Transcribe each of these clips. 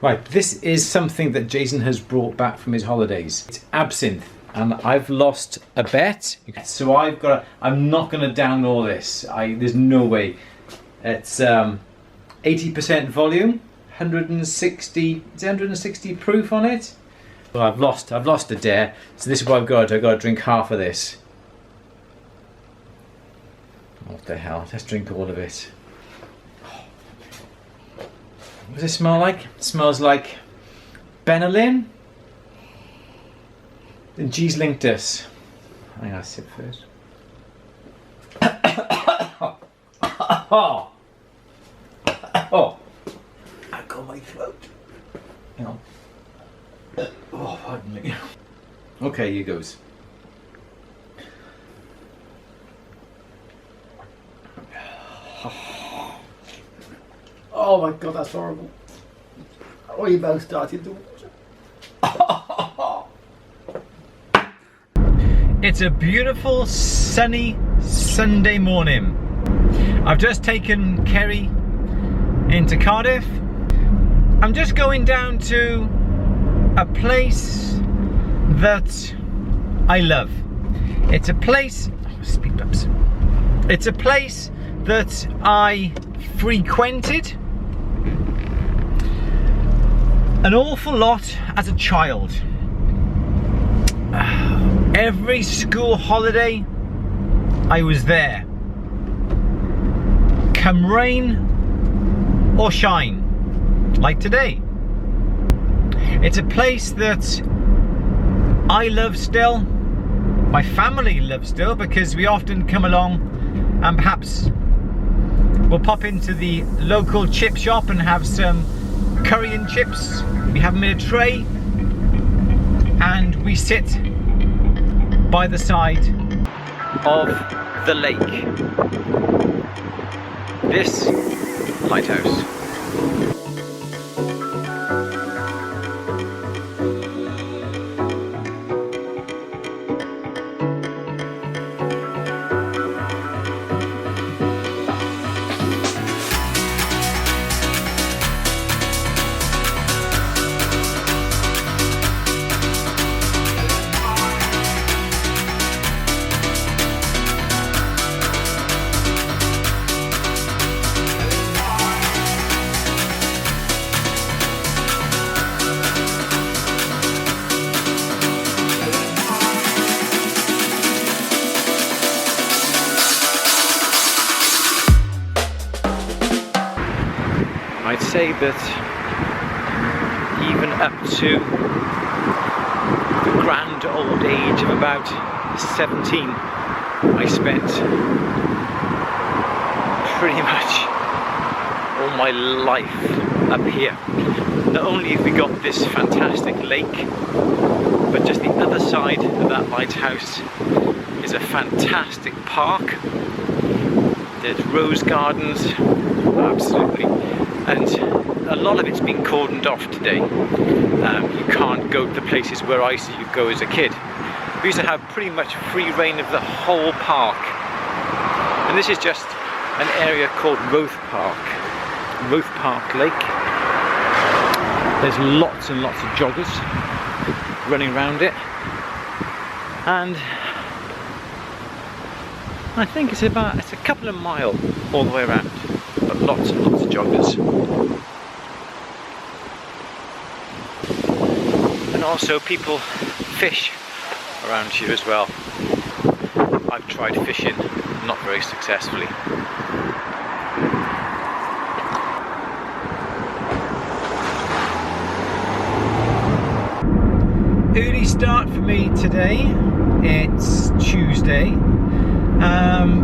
Right, this is something that Jason has brought back from his holidays. It's absinthe, and I've lost a bet. So I'm not gonna down all this. There's no way. It's 80% volume, 160 proof on it. Well, I've lost a dare. So this is what I've got to drink half of this. What the hell? Let's drink all of it. What does it smell like? It smells like Benylin. And G's linked us. I think I'll sip first. Oh, I got my throat. Hang on. Oh, pardon me. Okay, here goes. Oh my god, that's horrible. Oh, you both started to water. It's a beautiful sunny Sunday morning. I've just taken Kerry into Cardiff. I'm just going down to a place that I love. It's a place, speed bumps. It's a place that I frequented an awful lot as a child. Every school holiday I was there, come rain or shine, like today. It's a place that I love still, my family loves still, because we often come along and perhaps we'll pop into the local chip shop and have some curry and chips. We have them in a tray and we sit by the side of the lake. This lighthouse. I'd say that even up to the grand old age of about 17, I spent pretty much all my life up here. Not only have we got this fantastic lake, but just the other side of that lighthouse is a fantastic park. There's rose gardens, absolutely. And a lot of it's been cordoned off today. You can't go to the places where I used to go as a kid. We used to have pretty much free reign of the whole park. And this is just an area called Roath Park Lake. There's lots and lots of joggers running around it. And I think it's a couple of miles all the way around. But lots and lots of joggers. And also people fish around here as well. I've tried fishing, not very successfully. Early start for me today. It's Tuesday.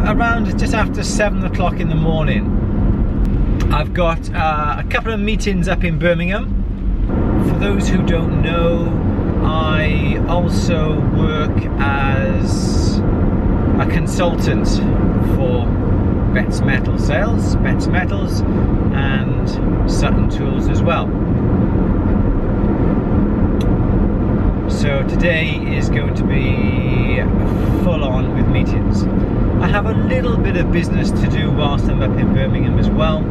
Around just after 7 o'clock in the morning. I've got a couple of meetings up in Birmingham. For those who don't know, I also work as a consultant for Betts Metal Sales, Betts Metals and Sutton Tools as well. So today is going to be full on with meetings. I have a little bit of business to do whilst I'm up in Birmingham as well.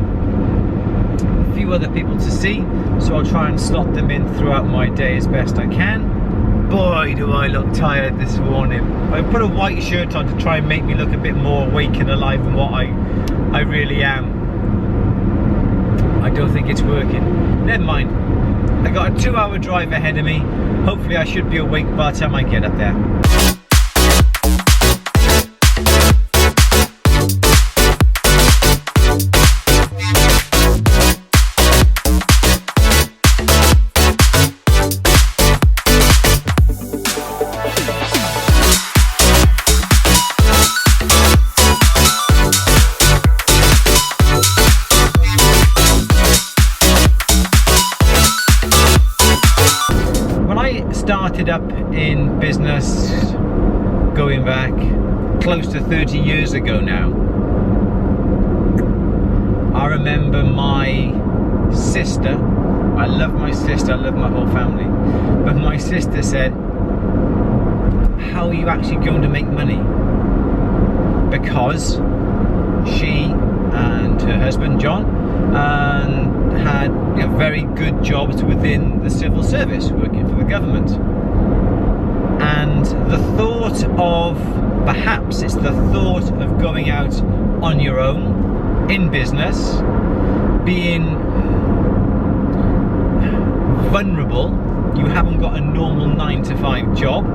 a few other people to see, so I'll try and slot them in throughout my day as best I can. Boy, do I look tired this morning. I put a white shirt on to try and make me look a bit more awake and alive than what I really am. I don't think it's working. Never mind. I got a 2-hour drive ahead of me. Hopefully I should be awake by the time I get up there. Started up in business going back close to 30 years ago now. I remember my sister, I love my sister, I love my whole family, but my sister said, how are you actually going to make money? Because she and her husband John had very good jobs within the civil service, working for the government. And the thought of, perhaps it's the thought of going out on your own, in business, being vulnerable, you haven't got a normal 9-to-5 job,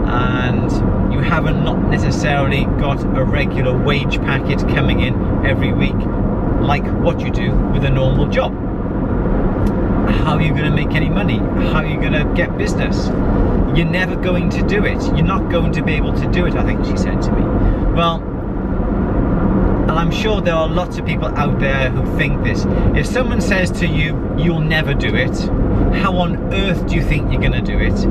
and you haven't not necessarily got a regular wage packet coming in every week, like what you do with a normal job. How are you going to make any money? How are you going to get business? You're never going to do it. You're not going to be able to do it, I think she said to me. Well, and I'm sure there are lots of people out there who think this. If someone says to you, you'll never do it, how on earth do you think you're going to do it?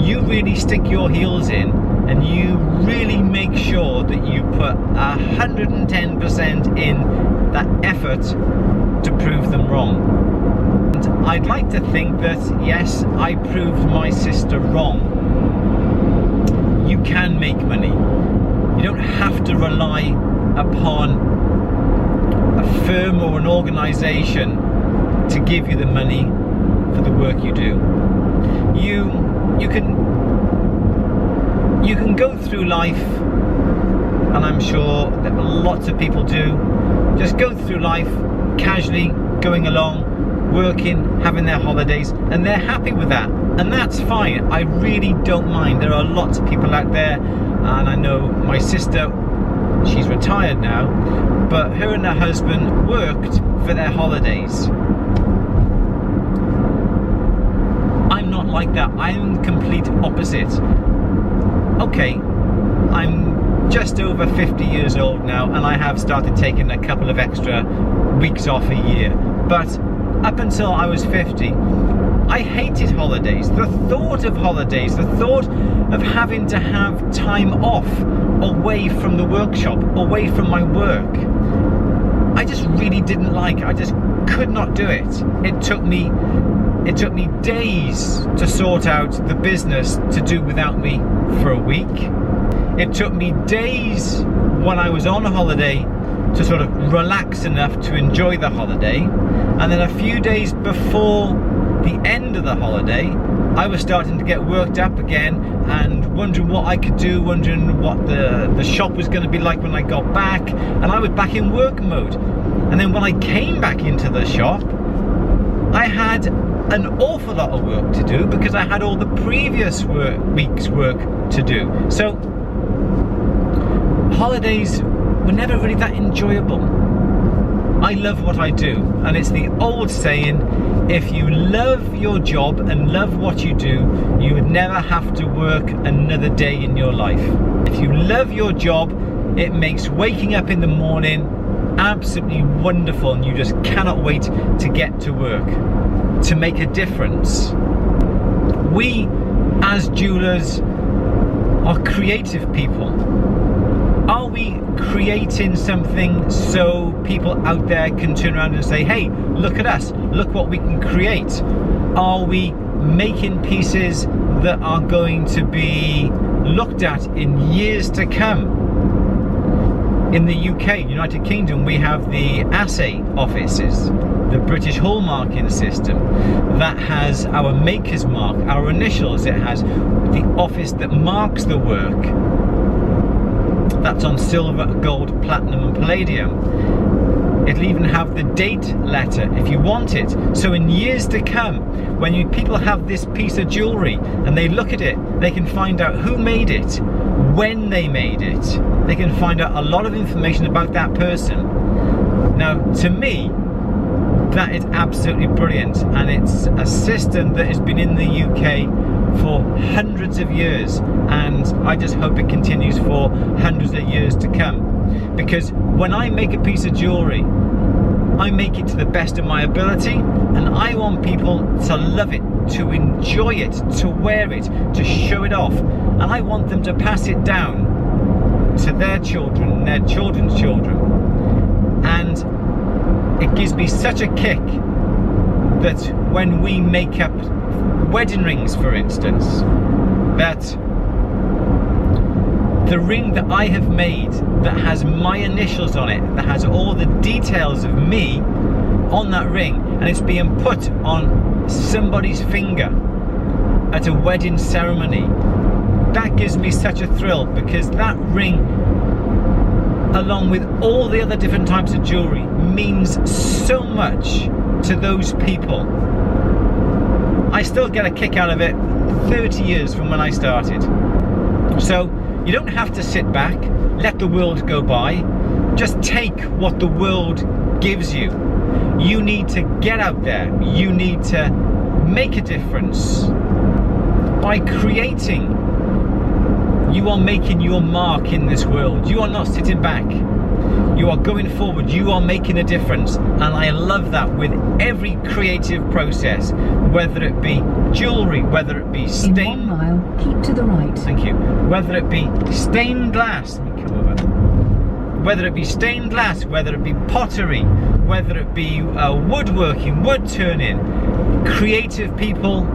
You really stick your heels in and you really make sure that you put 110% in that effort to prove them wrong. And I'd like to think that, yes, I proved my sister wrong. You can make money. You don't have to rely upon a firm or an organization to give you the money for the work you do. You can go through life, and I'm sure that lots of people do, just go through life casually, going along, working, having their holidays, and they're happy with that, and that's fine. I really don't mind. There are lots of people out there, and I know my sister, she's retired now, but her and her husband worked for their holidays. I'm not like that. I'm the complete opposite. Okay, I'm just over 50 years old now, and I have started taking a couple of extra weeks off a year, but up until I was 50, I hated holidays. The thought of holidays, the thought of having to have time off away from the workshop, away from my work, I just really didn't like. I just could not do it. It took me days to sort out the business to do without me for a week. It took me days when I was on a holiday to sort of relax enough to enjoy the holiday, and then a few days before the end of the holiday I was starting to get worked up again and wondering what I could do, wondering what the shop was going to be like when I got back, and I was back in work mode. And then when I came back into the shop, I had an awful lot of work to do because I had all the previous week's work to do. So holidays were never really that enjoyable. I love what I do, and it's the old saying, if you love your job and love what you do, you would never have to work another day in your life. If you love your job, it makes waking up in the morning absolutely wonderful, and you just cannot wait to get to work, to make a difference. We, as jewelers, are creative people. Are we creating something so people out there can turn around and say, hey, look at us, look what we can create? Are we making pieces that are going to be looked at in years to come? In the UK, United Kingdom, we have the assay offices, the British hallmarking system that has our maker's mark, our initials. It has the office that marks the work. That's on silver, gold, platinum and palladium. It'll even have the date letter if you want it. So in years to come, when people have this piece of jewellery and they look at it, they can find out who made it, when they made it. They can find out a lot of information about that person. Now, to me, that is absolutely brilliant, and it's a system that has been in the UK for hundreds of years, and I just hope it continues for hundreds of years to come. Because when I make a piece of jewellery, I make it to the best of my ability, and I want people to love it, to enjoy it, to wear it, to show it off, and I want them to pass it down to their children and their children's children. And it gives me such a kick that when we make up wedding rings, for instance, that the ring that I have made that has my initials on it, that has all the details of me on that ring, and it's being put on somebody's finger at a wedding ceremony, that gives me such a thrill, because that ring, along with all the other different types of jewellery, means so much to those people. I still get a kick out of it 30 years from when I started. So you don't have to sit back, let the world go by. Just take what the world gives you. You need to get out there. You need to make a difference. By creating, you are making your mark in this world. You are not sitting back. You are going forward. You are making a difference. And I love that with every creative process, whether it be jewellery, whether it be stained... In 1 mile, keep to the right. Thank you. Whether it be stained glass, let me come over. Whether it be stained glass, whether it be pottery, whether it be woodworking, wood turning, creative people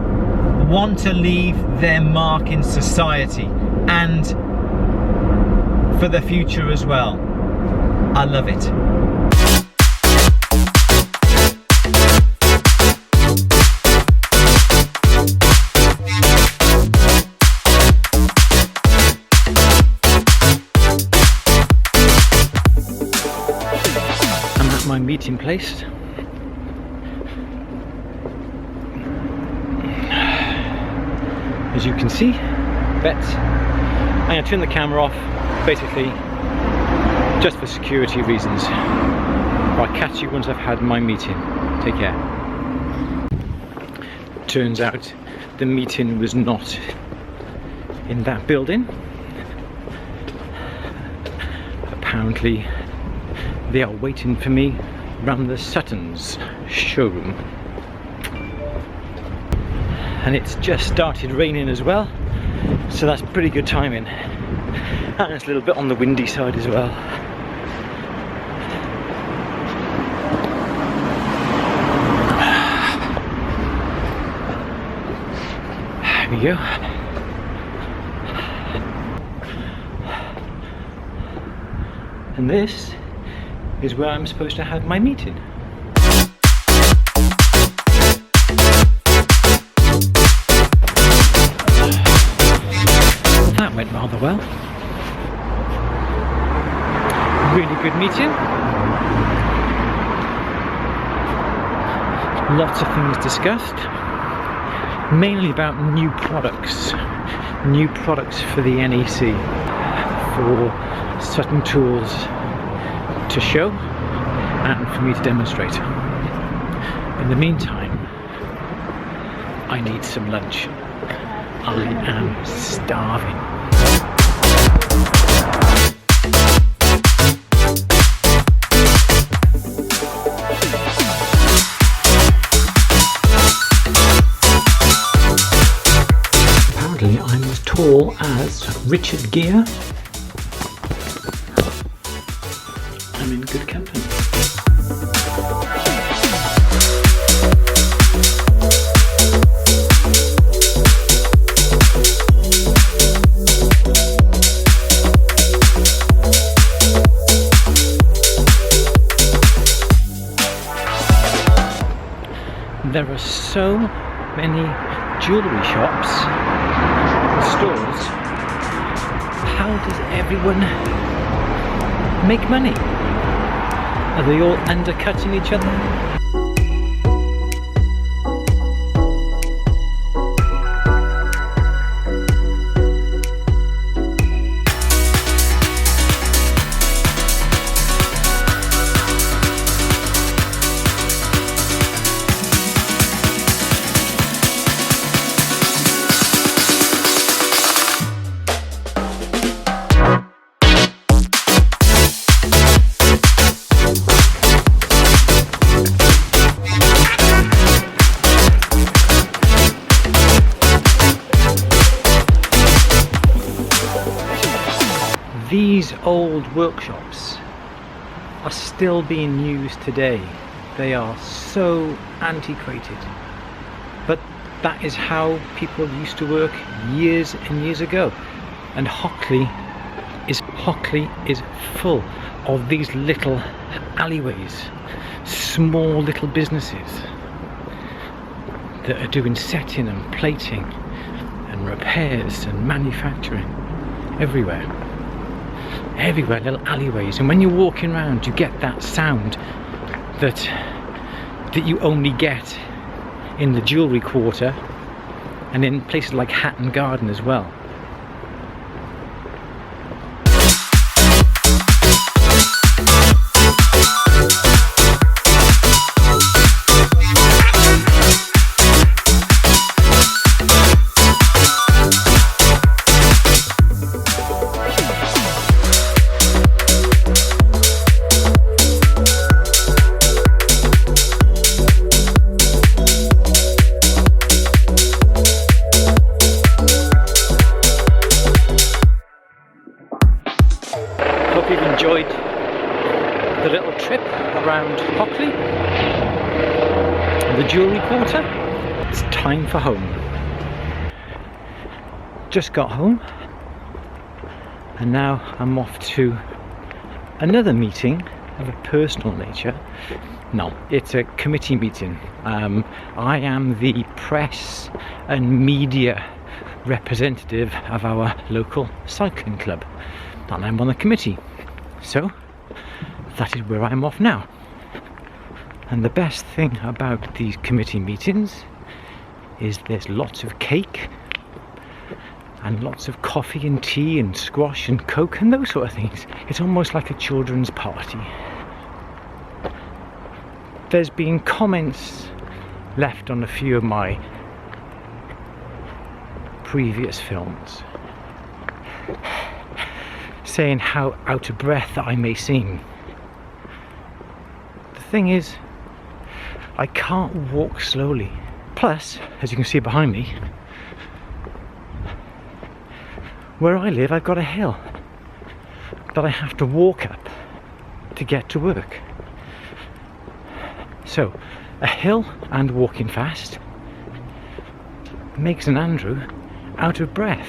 want to leave their mark in society and for the future as well. I love it. I'm at my meeting place. As you can see, bets. I'm going to turn the camera off, basically, just for security reasons. I'll catch you once I've had my meeting. Take care. Turns out the meeting was not in that building. Apparently they are waiting for me around the Sutton's showroom. And it's just started raining as well, so that's pretty good timing. And it's a little bit on the windy side as well. There we go. And this is where I'm supposed to have my meeting. That went rather well. Really good meeting. Lots of things discussed, mainly about new products for the NEC, for Sutton tools to show and for me to demonstrate. In the meantime, I need some lunch. I am starving. Apparently I'm as tall as Richard Gere. I'm in good company. there are so many jewellery shops and stores. How does everyone make money? Are they all undercutting each other? These old workshops are still being used today. They are so antiquated, but that is how people used to work years and years ago. And Hockley is full of these little alleyways, small little businesses that are doing setting and plating and repairs and manufacturing everywhere. Everywhere, little alleyways, and when you're walking around you get that sound that you only get in the jewellery quarter and in places like Hatton Garden as well. Hope you've enjoyed the little trip around Hockley, the jewellery quarter. It's time for home. Just got home and now I'm off to another meeting of a personal nature. No, it's a committee meeting. I am the press and media representative of our local cycling club, and I'm on the committee, so that is where I'm off now. And the best thing about these committee meetings is there's lots of cake and lots of coffee and tea and squash and coke and those sort of things. It's almost like a children's party. There's been comments left on a few of my previous films saying how out of breath I may seem. The thing is, I can't walk slowly. Plus, as you can see behind me, where I live I've got a hill that I have to walk up to get to work. So, a hill and walking fast makes an Andrew out of breath.